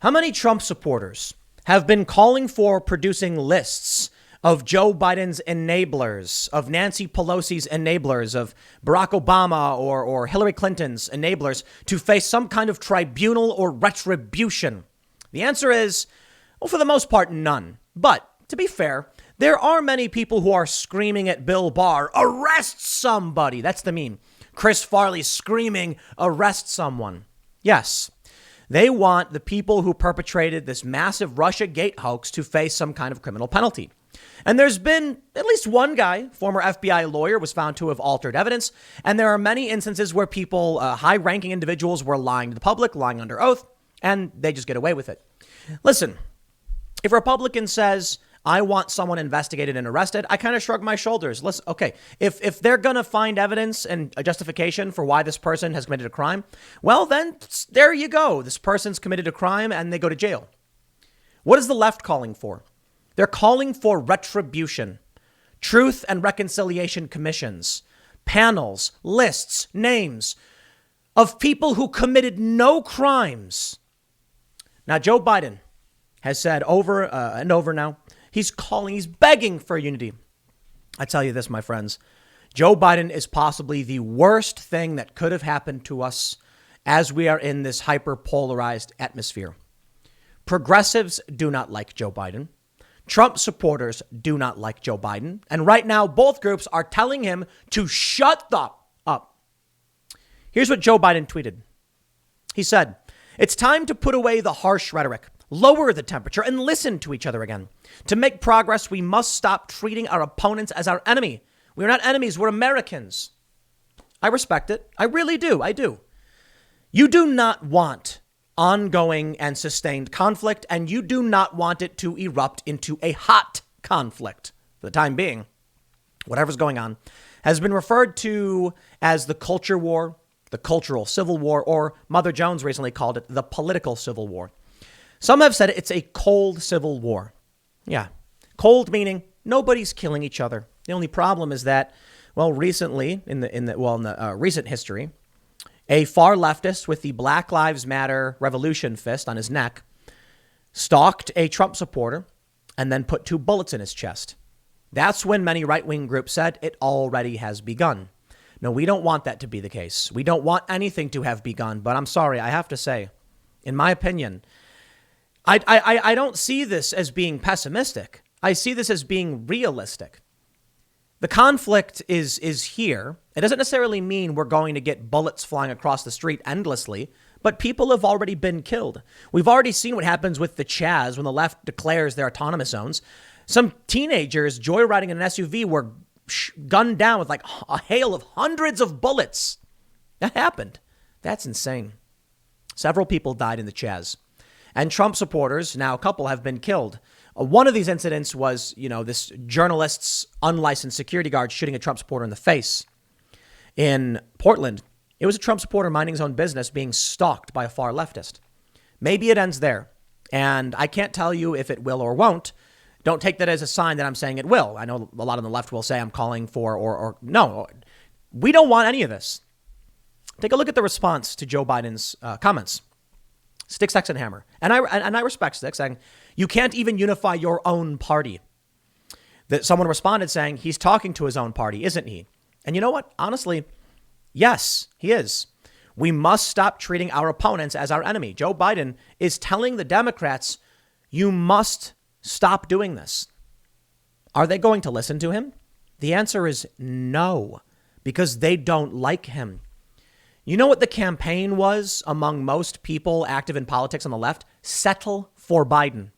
How many Trump supporters have been calling for producing lists of Joe Biden's enablers, of Nancy Pelosi's enablers, of Barack Obama or Hillary Clinton's enablers to face some kind of tribunal or retribution? The answer is, well, for the most part, none. But to be fair, there are many people who are screaming at Bill Barr, arrest somebody. That's the meme. Chris Farley screaming, arrest someone. Yes, they want the people who perpetrated this massive Russiagate hoax to face some kind of criminal penalty. And there's been at least one guy, former FBI lawyer, was found to have altered evidence. And there are many instances where people, high-ranking individuals, were lying to the public, lying under oath, and they just get away with it. Listen, if a Republican says, I want someone investigated and arrested, I kind of shrug my shoulders. Listen, okay, if they're going to find evidence and a justification for why this person has committed a crime, well, then there you go. This person's committed a crime and they go to jail. What is the left calling for? They're calling for retribution, truth and reconciliation commissions, panels, lists, names of people who committed no crimes. Now, Joe Biden has said over and over now, he's begging for unity. I tell you this, my friends, Joe Biden is possibly the worst thing that could have happened to us as we are in this hyper-polarized atmosphere. Progressives do not like Joe Biden. Trump supporters do not like Joe Biden. And right now, both groups are telling him to shut up. Here's what Joe Biden tweeted. He said, it's time to put away the harsh rhetoric, lower the temperature, and listen to each other again. To make progress, we must stop treating our opponents as our enemy. We're not enemies. We're Americans. I respect it. I really do. I do. You do not want ongoing and sustained conflict, and you do not want it to erupt into a hot conflict. For the time being, whatever's going on has been referred to as the culture war, the cultural civil war, or Mother Jones recently called it the political civil war. Some have said it's a cold civil war. Yeah, cold meaning nobody's killing each other. The only problem is that, well, recently in the recent history, a far leftist with the Black Lives Matter revolution fist on his neck stalked a Trump supporter and then put 2 bullets in his chest. That's when many right-wing groups said it already has begun. No, we don't want that to be the case. We don't want anything to have begun. But I'm sorry, I have to say, in my opinion, I don't see this as being pessimistic. I see this as being realistic. The conflict is here. It doesn't necessarily mean we're going to get bullets flying across the street endlessly, but people have already been killed. We've already seen what happens with the Chaz when the left declares their autonomous zones. Some teenagers joyriding in an SUV were gunned down with like a hail of hundreds of bullets. That happened. That's insane. Several people died in the Chaz. And Trump supporters, now a couple, have been killed. One of these incidents was, this journalist's unlicensed security guard shooting a Trump supporter in the face. In Portland, it was a Trump supporter minding his own business being stalked by a far leftist. Maybe it ends there. And I can't tell you if it will or won't. Don't take that as a sign that I'm saying it will. I know a lot on the left will say I'm calling for or no, we don't want any of this. Take a look at the response to Joe Biden's comments. Stick, Sex, and Hammer. And I respect Stick saying, you can't even unify your own party. That someone responded saying, he's talking to his own party, isn't he? And you know what? Honestly, yes, he is. We must stop treating our opponents as our enemy. Joe Biden is telling the Democrats, you must stop doing this. Are they going to listen to him? The answer is no, because they don't like him. You know what the campaign was among most people active in politics on the left? Settle for Biden.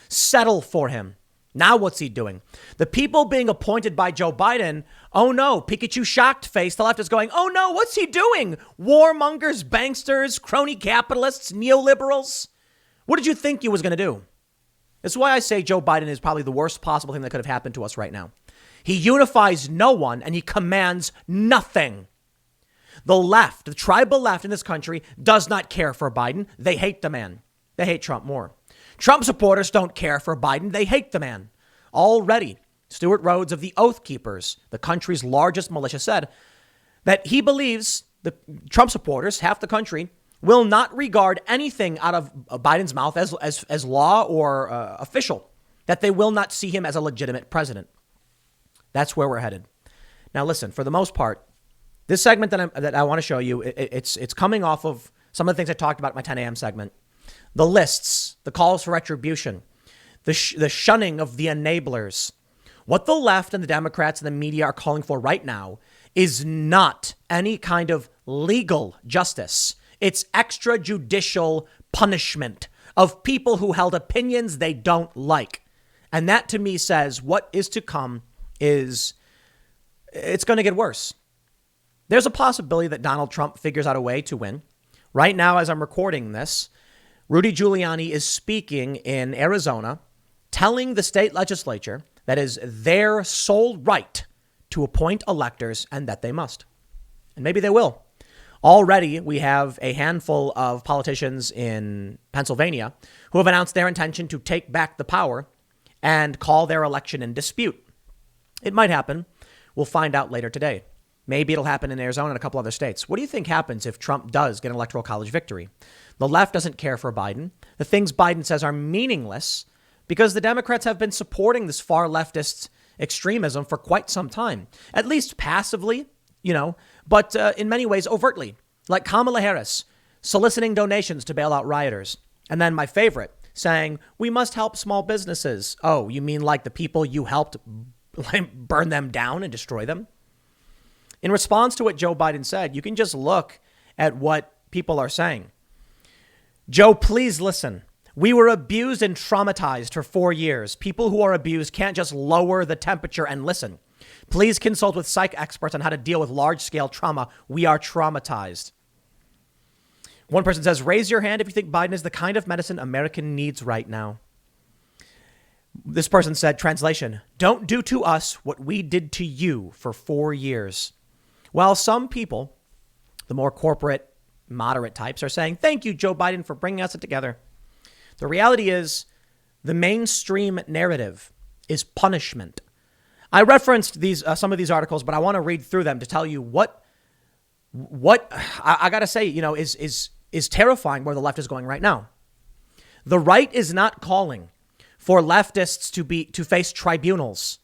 Settle for him. Now what's he doing? The people being appointed by Joe Biden, oh no, Pikachu shocked face. The left is going, oh no, what's he doing? Warmongers, banksters, crony capitalists, neoliberals. What did you think he was going to do? That's why I say Joe Biden is probably the worst possible thing that could have happened to us right now. He unifies no one and he commands nothing. The left, the tribal left in this country does not care for Biden. They hate the man. They hate Trump more. Trump supporters don't care for Biden. They hate the man. Already, Stewart Rhodes of the Oath Keepers, the country's largest militia, said that he believes the Trump supporters, half the country, will not regard anything out of Biden's mouth as law or official, that they will not see him as a legitimate president. That's where we're headed. Now, listen, for the most part, this segment that I want to show you, it's coming off of some of the things I talked about in my 10 a.m. segment. The lists, the calls for retribution, the shunning of the enablers. What the left and the Democrats and the media are calling for right now is not any kind of legal justice. It's extrajudicial punishment of people who held opinions they don't like. And that to me says what is to come is it's going to get worse. There's a possibility that Donald Trump figures out a way to win. Right now, as I'm recording this, Rudy Giuliani is speaking in Arizona, telling the state legislature that is their sole right to appoint electors and that they must. And maybe they will. Already, we have a handful of politicians in Pennsylvania who have announced their intention to take back the power and call their election in dispute. It might happen. We'll find out later today. Maybe it'll happen in Arizona and a couple other states. What do you think happens if Trump does get an electoral college victory? The left doesn't care for Biden. The things Biden says are meaningless because the Democrats have been supporting this far leftist extremism for quite some time, at least passively, but in many ways overtly, like Kamala Harris soliciting donations to bail out rioters. And then my favorite, saying, we must help small businesses. Oh, you mean like the people you helped burn them down and destroy them? In response to what Joe Biden said, you can just look at what people are saying. Joe, please listen. We were abused and traumatized for 4 years. People who are abused can't just lower the temperature and listen. Please consult with psych experts on how to deal with large-scale trauma. We are traumatized. One person says, raise your hand if you think Biden is the kind of medicine America needs right now. This person said, translation, don't do to us what we did to you for 4 years. While some people, the more corporate, moderate types, are saying, thank you, Joe Biden, for bringing us together. The reality is the mainstream narrative is punishment. I referenced some of these articles, but I want to read through them to tell you what I got to say, is terrifying where the left is going right now. The right is not calling for leftists to face tribunals.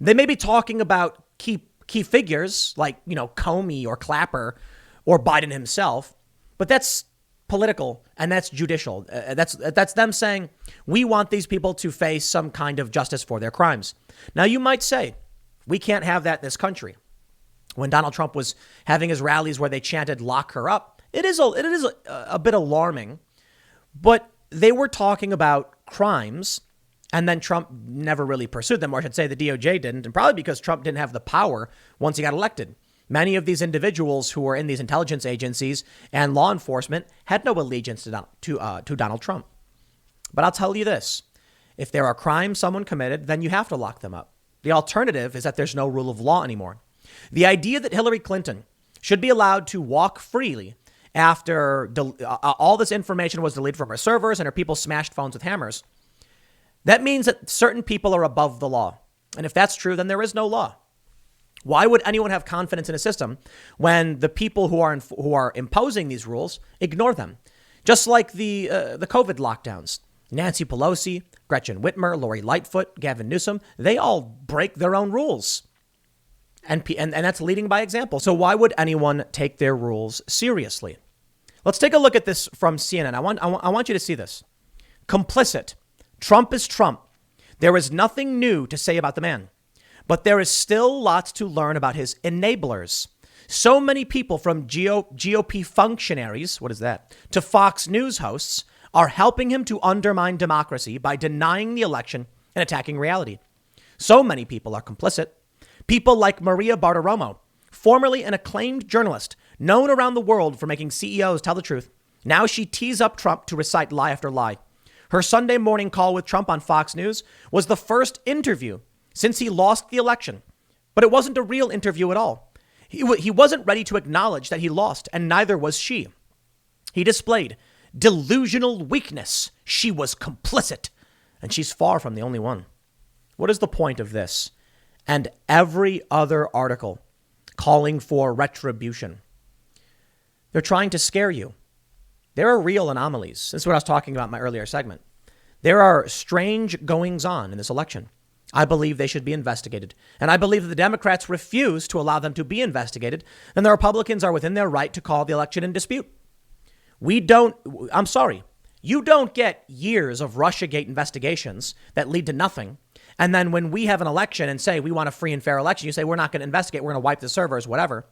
They may be talking about key figures like, Comey or Clapper or Biden himself, but that's political and that's judicial. That's them saying we want these people to face some kind of justice for their crimes. Now, you might say we can't have that in this country. When Donald Trump was having his rallies where they chanted lock her up, it is a bit alarming, but they were talking about crimes. And then Trump never really pursued them, or I should say the DOJ didn't, and probably because Trump didn't have the power once he got elected. Many of these individuals who were in these intelligence agencies and law enforcement had no allegiance to Donald Trump. But I'll tell you this. If there are crimes someone committed, then you have to lock them up. The alternative is that there's no rule of law anymore. The idea that Hillary Clinton should be allowed to walk freely after all this information was deleted from her servers and her people smashed phones with hammers, that means that certain people are above the law. And if that's true, then there is no law. Why would anyone have confidence in a system when the people who are imposing these rules ignore them? Just like the COVID lockdowns. Nancy Pelosi, Gretchen Whitmer, Lori Lightfoot, Gavin Newsom, they all break their own rules. And that's leading by example. So why would anyone take their rules seriously? Let's take a look at this from CNN. I want you to see this. Complicit. Trump is Trump. There is nothing new to say about the man, but there is still lots to learn about his enablers. So many people from GOP functionaries, what is that, to Fox News hosts are helping him to undermine democracy by denying the election and attacking reality. So many people are complicit. People like Maria Bartiromo, formerly an acclaimed journalist, known around the world for making CEOs tell the truth. Now she tees up Trump to recite lie after lie. Her Sunday morning call with Trump on Fox News was the first interview since he lost the election. But it wasn't a real interview at all. He wasn't ready to acknowledge that he lost, and neither was she. He displayed delusional weakness. She was complicit, and she's far from the only one. What is the point of this? And every other article calling for retribution. They're trying to scare you. There are real anomalies. This is what I was talking about in my earlier segment. There are strange goings on in this election. I believe they should be investigated. And I believe that the Democrats refuse to allow them to be investigated. Then the Republicans are within their right to call the election in dispute. I'm sorry. You don't get years of Russiagate investigations that lead to nothing. And then when we have an election and say we want a free and fair election, you say we're not going to investigate, we're going to wipe the servers, whatever.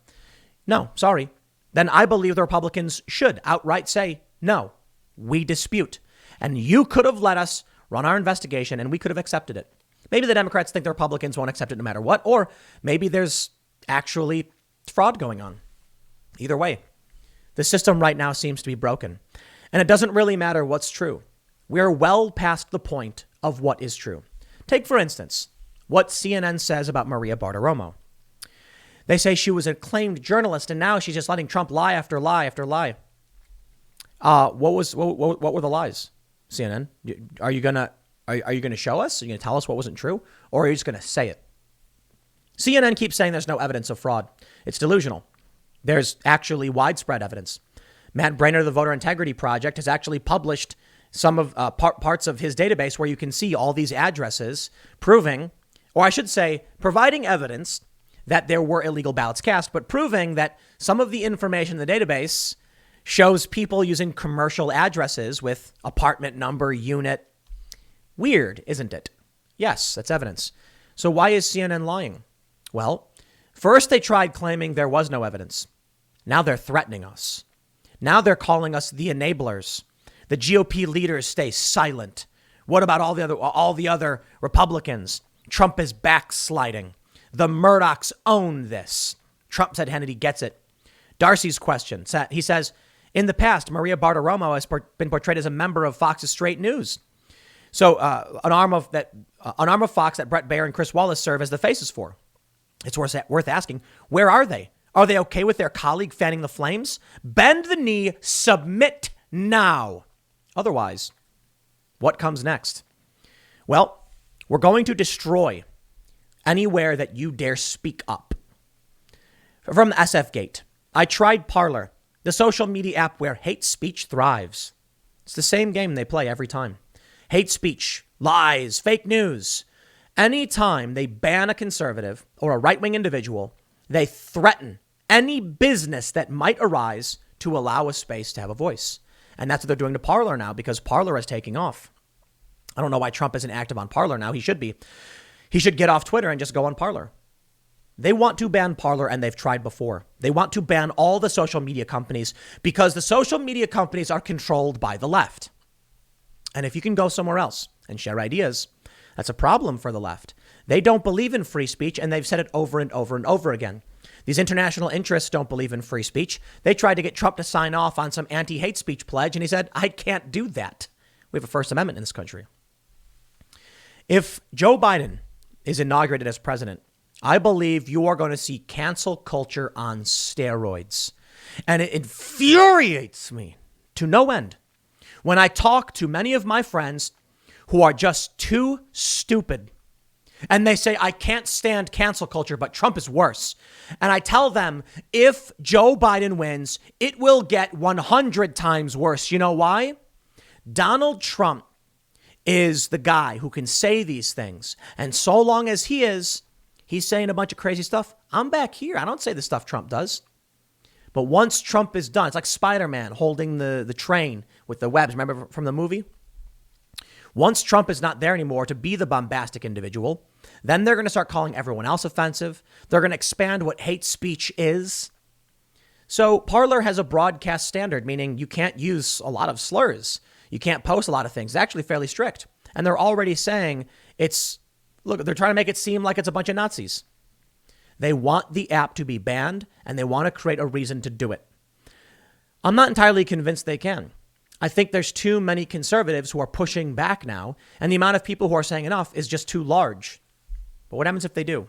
No, sorry. Then I believe the Republicans should outright say, no, we dispute. And you could have let us run our investigation and we could have accepted it. Maybe the Democrats think the Republicans won't accept it no matter what, or maybe there's actually fraud going on. Either way, the system right now seems to be broken. And it doesn't really matter what's true. We're well past the point of what is true. Take, for instance, what CNN says about Maria Bartiromo. They say she was an acclaimed journalist, and now she's just letting Trump lie after lie after lie. What were the lies, CNN? Are you gonna show us? Are you gonna tell us what wasn't true, or are you just gonna say it? CNN keeps saying there's no evidence of fraud. It's delusional. There's actually widespread evidence. Matt Braynard of the Voter Integrity Project has actually published some of parts of his database where you can see all these addresses proving, or I should say, providing evidence that there were illegal ballots cast, but proving that some of the information in the database shows people using commercial addresses with apartment number, unit. Weird, isn't it? Yes, that's evidence. So why is CNN lying? Well, first they tried claiming there was no evidence. Now they're threatening us. Now they're calling us the enablers. The GOP leaders stay silent. What about all the other Republicans? Trump is backsliding. The Murdochs own this. Trump said Hannity gets it. Darcy's question. He says, in the past, Maria Bartiromo has been portrayed as a member of Fox's Straight News. So an arm of Fox that Brett Baer and Chris Wallace serve as the faces for. It's worth asking, where are they? Are they okay with their colleague fanning the flames? Bend the knee, submit now. Otherwise, what comes next? Well, we're going to destroy anywhere that you dare speak up. From the SF Gate, I tried Parler, the social media app where hate speech thrives. It's the same game they play every time. Hate speech, lies, fake news. Anytime they ban a conservative or a right-wing individual, they threaten any business that might arise to allow a space to have a voice. And that's what they're doing to Parler now, because Parler is taking off. I don't know why Trump isn't active on Parler now. He should be. He should get off Twitter and just go on Parler. They want to ban Parler, and they've tried before. They want to ban all the social media companies because the social media companies are controlled by the left. And if you can go somewhere else and share ideas, that's a problem for the left. They don't believe in free speech, and they've said it over and over and over again. These international interests don't believe in free speech. They tried to get Trump to sign off on some anti-hate speech pledge, and he said, I can't do that. We have a First Amendment in this country. If Joe Biden is inaugurated as president, I believe you are going to see cancel culture on steroids. And it infuriates me to no end when I talk to many of my friends who are just too stupid. And they say, I can't stand cancel culture, but Trump is worse. And I tell them, if Joe Biden wins, it will get 100 times worse. You know why? Donald Trump is the guy who can say these things. And so long as he's saying a bunch of crazy stuff, I'm back here. I don't say the stuff Trump does. But once Trump is done, it's like Spider-Man holding the train with the webs. Remember from the movie? Once Trump is not there anymore to be the bombastic individual, then they're going to start calling everyone else offensive. They're going to expand what hate speech is. So Parler has a broadcast standard, meaning you can't use a lot of slurs. You can't post a lot of things. It's actually fairly strict. And they're already saying they're trying to make it seem like it's a bunch of Nazis. They want the app to be banned, and they want to create a reason to do it. I'm not entirely convinced they can. I think there's too many conservatives who are pushing back now, and the amount of people who are saying enough is just too large. But what happens if they do?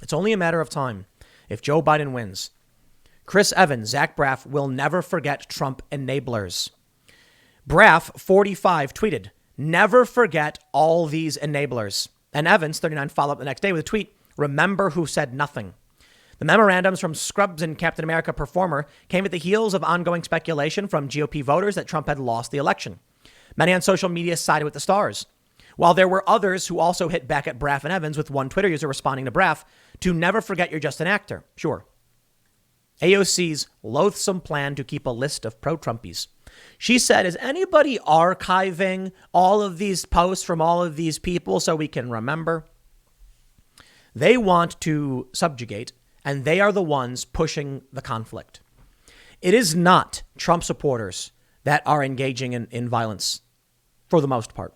It's only a matter of time. If Joe Biden wins, Chris Evans, Zach Braff will never forget Trump enablers. Braff, 45, tweeted, never forget all these enablers. And Evans, 39, followed up the next day with a tweet, remember who said nothing. The memorandums from Scrubs and Captain America Performer came at the heels of ongoing speculation from GOP voters that Trump had lost the election. Many on social media sided with the stars, while there were others who also hit back at Braff and Evans, with one Twitter user responding to Braff to never forget you're just an actor. Sure. AOC's loathsome plan to keep a list of pro-Trumpies. She said, is anybody archiving all of these posts from all of these people so we can remember? They want to subjugate, and they are the ones pushing the conflict. It is not Trump supporters that are engaging in violence for the most part.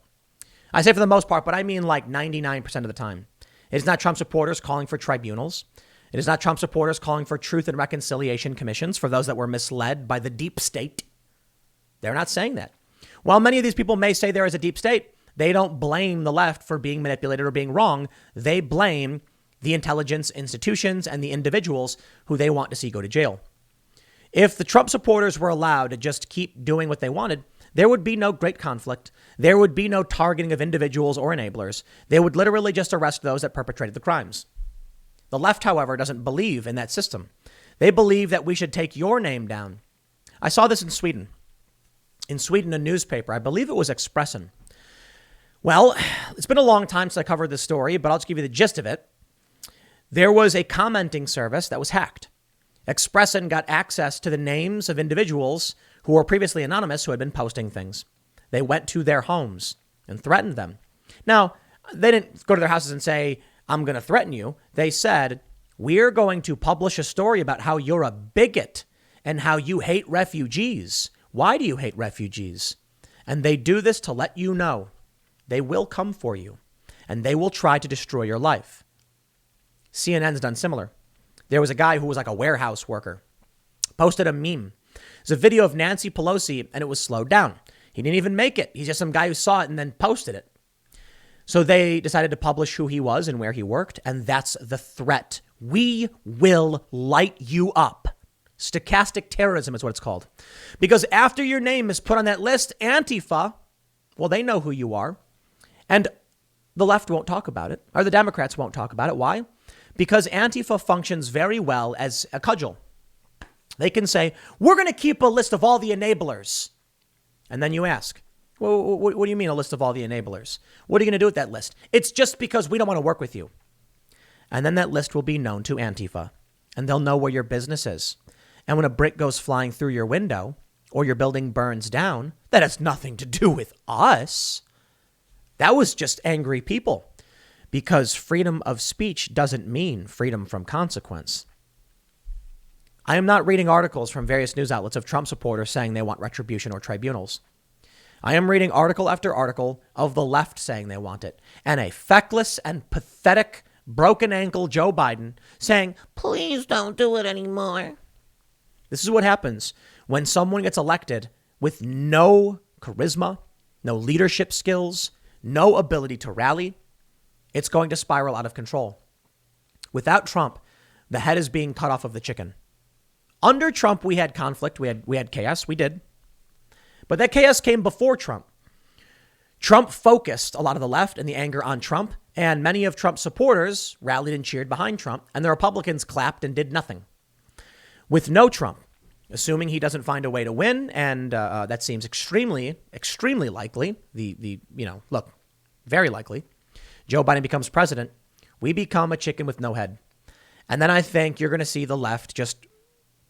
I say for the most part, but I mean like 99% of the time. It is not Trump supporters calling for tribunals. It is not Trump supporters calling for truth and reconciliation commissions for those that were misled by the deep state. They're not saying that. While many of these people may say there is a deep state, they don't blame the left for being manipulated or being wrong. They blame the intelligence institutions and the individuals who they want to see go to jail. If the Trump supporters were allowed to just keep doing what they wanted, there would be no great conflict. There would be no targeting of individuals or enablers. They would literally just arrest those that perpetrated the crimes. The left, however, doesn't believe in that system. They believe that we should take your name down. I saw this in Sweden. In Sweden, a newspaper, I believe it was Expressen. Well, it's been a long time since I covered this story, but I'll just give you the gist of it. There was a commenting service that was hacked. Expressen got access to the names of individuals who were previously anonymous who had been posting things. They went to their homes and threatened them. Now, they didn't go to their houses and say, I'm going to threaten you. They said, we're going to publish a story about how you're a bigot and how you hate refugees. Why do you hate refugees? And they do this to let you know they will come for you and they will try to destroy your life. CNN's done similar. There was a guy who was like a warehouse worker, posted a meme. It's a video of Nancy Pelosi and it was slowed down. He didn't even make it. He's just some guy who saw it and then posted it. So they decided to publish who he was and where he worked. And that's the threat. We will light you up. Stochastic terrorism is what it's called. Because after your name is put on that list, Antifa, well, they know who you are. And the left won't talk about it, or the Democrats won't talk about it. Why? Because Antifa functions very well as a cudgel. They can say, we're going to keep a list of all the enablers. And then you ask, well, what do you mean a list of all the enablers? What are you going to do with that list? It's just because we don't want to work with you. And then that list will be known to Antifa, and they'll know where your business is. And when a brick goes flying through your window or your building burns down, that has nothing to do with us. That was just angry people, because freedom of speech doesn't mean freedom from consequence. I am not reading articles from various news outlets of Trump supporters saying they want retribution or tribunals. I am reading article after article of the left saying they want it, and a feckless and pathetic broken ankle Joe Biden saying, please don't do it anymore. This is what happens when someone gets elected with no charisma, no leadership skills, no ability to rally. It's going to spiral out of control. Without Trump, the head is being cut off of the chicken. Under Trump, we had conflict. We had chaos. We did. But that chaos came before Trump. Trump focused a lot of the left and the anger on Trump, and many of Trump's supporters rallied and cheered behind Trump, and the Republicans clapped and did nothing. With no Trump, assuming he doesn't find a way to win, and that seems extremely, extremely likely. Very likely. Joe Biden becomes president. We become a chicken with no head. And then I think you're going to see the left just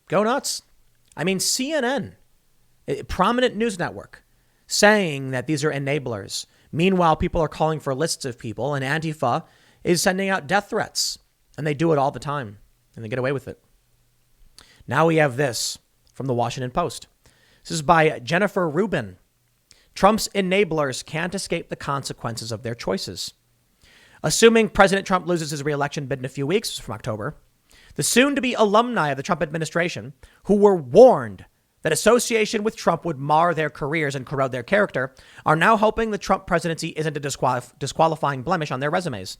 go nuts. I mean, CNN, a prominent news network, saying that these are enablers. Meanwhile, people are calling for lists of people, and Antifa is sending out death threats. And they do it all the time, and they get away with it. Now we have this from the Washington Post. This is by Jennifer Rubin. Trump's enablers can't escape the consequences of their choices. Assuming President Trump loses his re-election bid in a few weeks, from October, the soon-to-be alumni of the Trump administration, who were warned that association with Trump would mar their careers and corrode their character, are now hoping the Trump presidency isn't a disqualifying blemish on their resumes.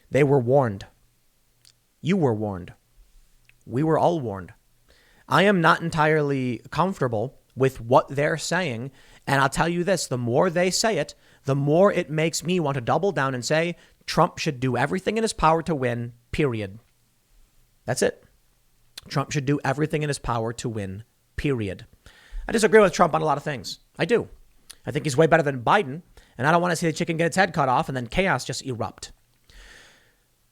They were warned. You were warned. We were all warned. I am not entirely comfortable with what they're saying. And I'll tell you this, the more they say it, the more it makes me want to double down and say Trump should do everything in his power to win period. That's it. Trump should do everything in his power to win, period. I disagree with Trump on a lot of things. I do. I think he's way better than Biden, and I don't want to see the chicken get its head cut off and then chaos just erupt.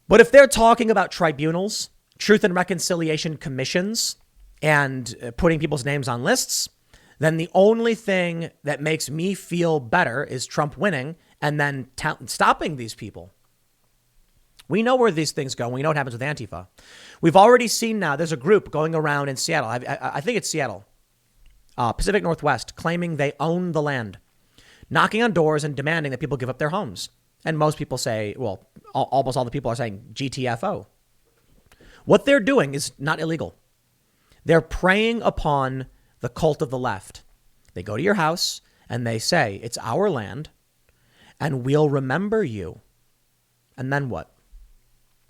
But if they're talking about tribunals, truth and reconciliation commissions, and putting people's names on lists, then the only thing that makes me feel better is Trump winning and then stopping these people. We know where these things go. We know what happens with Antifa. We've already seen now there's a group going around in Seattle. I think it's Seattle, Pacific Northwest, claiming they own the land, knocking on doors and demanding that people give up their homes. And most people say, well, almost all the people are saying GTFO. What they're doing is not illegal. They're preying upon the cult of the left. They go to your house and they say, it's our land and we'll remember you. And then what?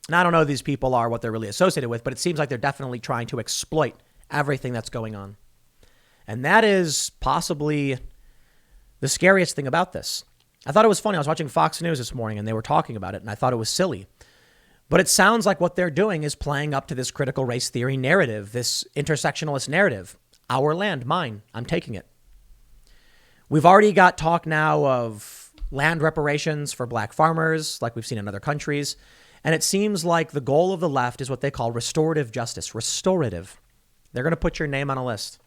And I don't know who these people are, what they're really associated with, but it seems like they're definitely trying to exploit everything that's going on. And that is possibly the scariest thing about this. I thought it was funny. I was watching Fox News this morning and they were talking about it and I thought it was silly. But it sounds like what they're doing is playing up to this critical race theory narrative, this intersectionalist narrative. Our land, mine, I'm taking it. We've already got talk now of land reparations for black farmers, like we've seen in other countries. And it seems like the goal of the left is what they call restorative justice. Restorative. They're going to put your name on a list.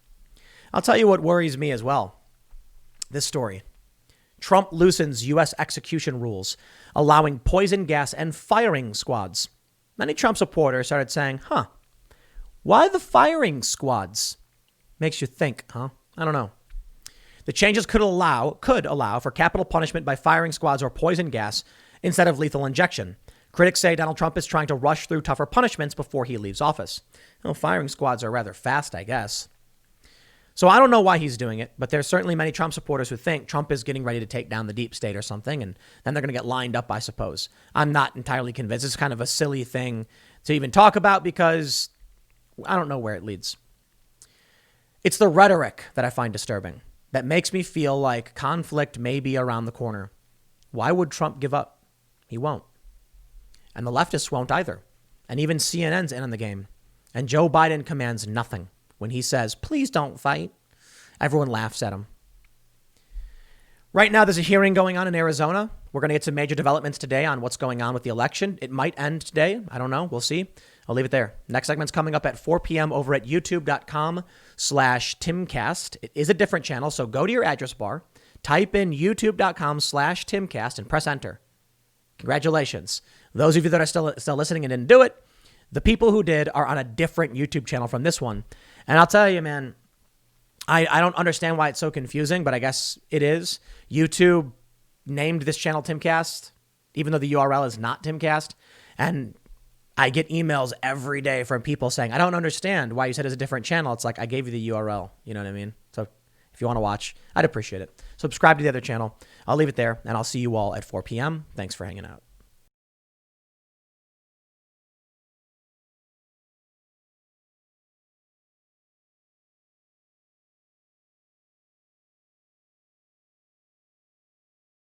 I'll tell you what worries me as well. This story. Trump loosens U.S. execution rules, allowing poison gas and firing squads. Many Trump supporters started saying, why the firing squads? Makes you think, huh? I don't know. The changes could allow for capital punishment by firing squads or poison gas instead of lethal injection. Critics say Donald Trump is trying to rush through tougher punishments before he leaves office. Well, firing squads are rather fast, I guess. So I don't know why he's doing it, but there's certainly many Trump supporters who think Trump is getting ready to take down the deep state or something, and then they're going to get lined up, I suppose. I'm not entirely convinced. It's kind of a silly thing to even talk about because I don't know where it leads. It's the rhetoric that I find disturbing that makes me feel like conflict may be around the corner. Why would Trump give up? He won't. And the leftists won't either. And even CNN's in on the game. And Joe Biden commands nothing. When he says, please don't fight, everyone laughs at him. Right now, there's a hearing going on in Arizona. We're going to get some major developments today on what's going on with the election. It might end today. I don't know. We'll see. I'll leave it there. Next segment's coming up at 4 p.m. over at youtube.com/Timcast. It is a different channel, so go to your address bar, type in youtube.com/Timcast, and press enter. Congratulations. Those of you that are still listening and didn't do it, the people who did are on a different YouTube channel from this one. And I'll tell you, man, I don't understand why it's so confusing, but I guess it is. YouTube named this channel Timcast, even though the URL is not Timcast. And I get emails every day from people saying, I don't understand why you said it's a different channel. It's like, I gave you the URL. You know what I mean? So if you want to watch, I'd appreciate it. Subscribe to the other channel. I'll leave it there, and I'll see you all at 4 p.m. Thanks for hanging out.